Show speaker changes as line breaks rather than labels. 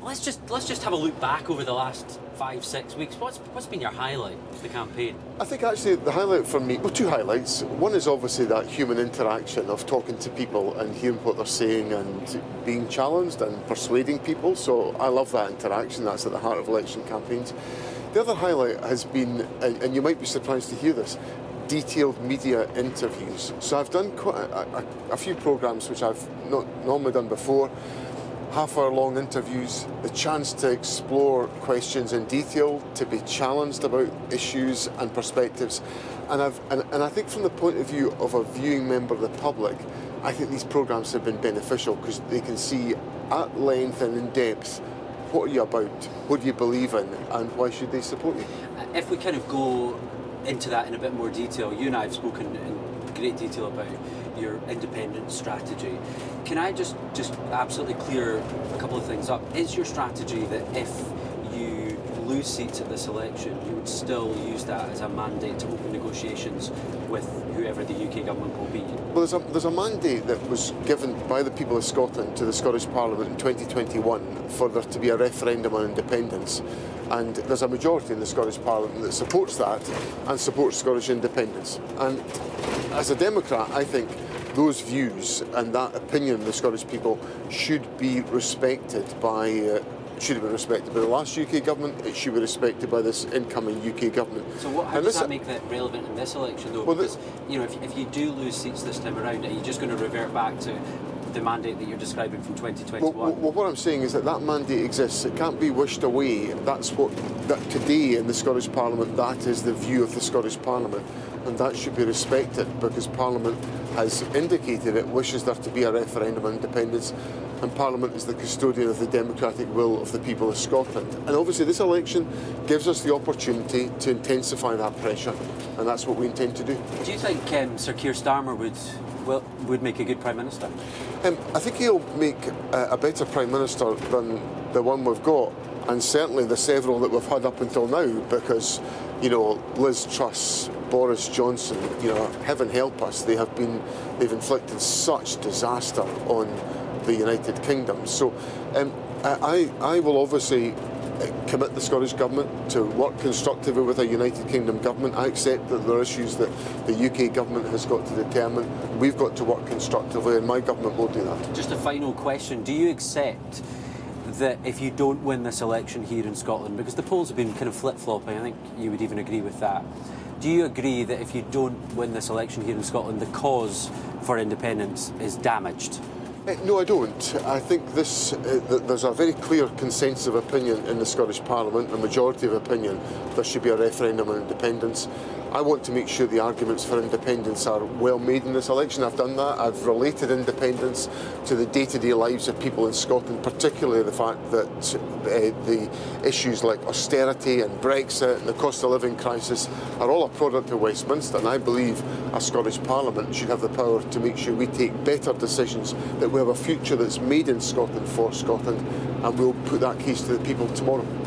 Let's just have a look back over the last 5-6 weeks. What's been your highlight of the campaign?
I think actually the highlight for me, well, two highlights. One is obviously that human interaction of talking to people and hearing what they're saying and being challenged and persuading people. So I love that interaction. That's at the heart of election campaigns. The other highlight has been, and you might be surprised to hear this, detailed media interviews. So I've done quite a few programmes which I've not normally done before. Half-hour-long interviews, the chance to explore questions in detail, to be challenged about issues and perspectives. And I think from the point of view of a viewing member of the public, I think these programmes have been beneficial because they can see at length and in depth what are you about, what do you believe in, and why should they support you.
If we kind of go into that in a bit more detail, you and I have spoken in great detail about your independent strategy. Can I just absolutely clear a couple of things up? Is your strategy that if you lose seats at this election, you would still use that as a mandate to open negotiations with whoever the UK government will be?
Well, there's a mandate that was given by the people of Scotland to the Scottish Parliament in 2021 for there to be a referendum on independence. And there's a majority in the Scottish Parliament that supports that and supports Scottish independence. And as a Democrat, I think those views and that opinion of the Scottish people should be respected by the last UK government. It should be respected by this incoming UK government.
So how does that make that relevant in this election, though?
Well,
because if you do lose seats this time around, are you just going to revert back to the mandate that you're describing from 2021?
Well, what I'm saying is that mandate exists. It can't be wished away. That today in the Scottish Parliament, that is the view of the Scottish Parliament, and that should be respected because Parliament has indicated it wishes there to be a referendum on independence, and Parliament is the custodian of the democratic will of the people of Scotland. And obviously this election gives us the opportunity to intensify that pressure, and that's what we intend to do.
Do you think Sir Keir Starmer would make a good Prime Minister?
I think he'll make a better Prime Minister than the one we've got, and certainly the several that we've had up until now, because, Liz Truss, Boris Johnson, heaven help us, they've inflicted such disaster on the United Kingdom. So I will obviously commit the Scottish Government to work constructively with a United Kingdom government. I accept that there are issues that the UK government has got to determine. We've got to work constructively, and my government will do that.
Just a final question. Do you accept that if you don't win this election here in Scotland, because the polls have been kind of flip-flopping, I think you would even agree with that, do you agree that if you don't win this election here in Scotland, the cause for independence is damaged?
No, I don't. I think there's a very clear consensus of opinion in the Scottish Parliament, a majority of opinion, there should be a referendum on independence. I want to make sure the arguments for independence are well made in this election. I've done that. I've related independence to the day-to-day lives of people in Scotland, particularly the fact that the issues like austerity and Brexit and the cost of living crisis are all a product of Westminster, and I believe a Scottish Parliament should have the power to make sure we take better decisions, that we have a future that's made in Scotland for Scotland, and we'll put that case to the people tomorrow.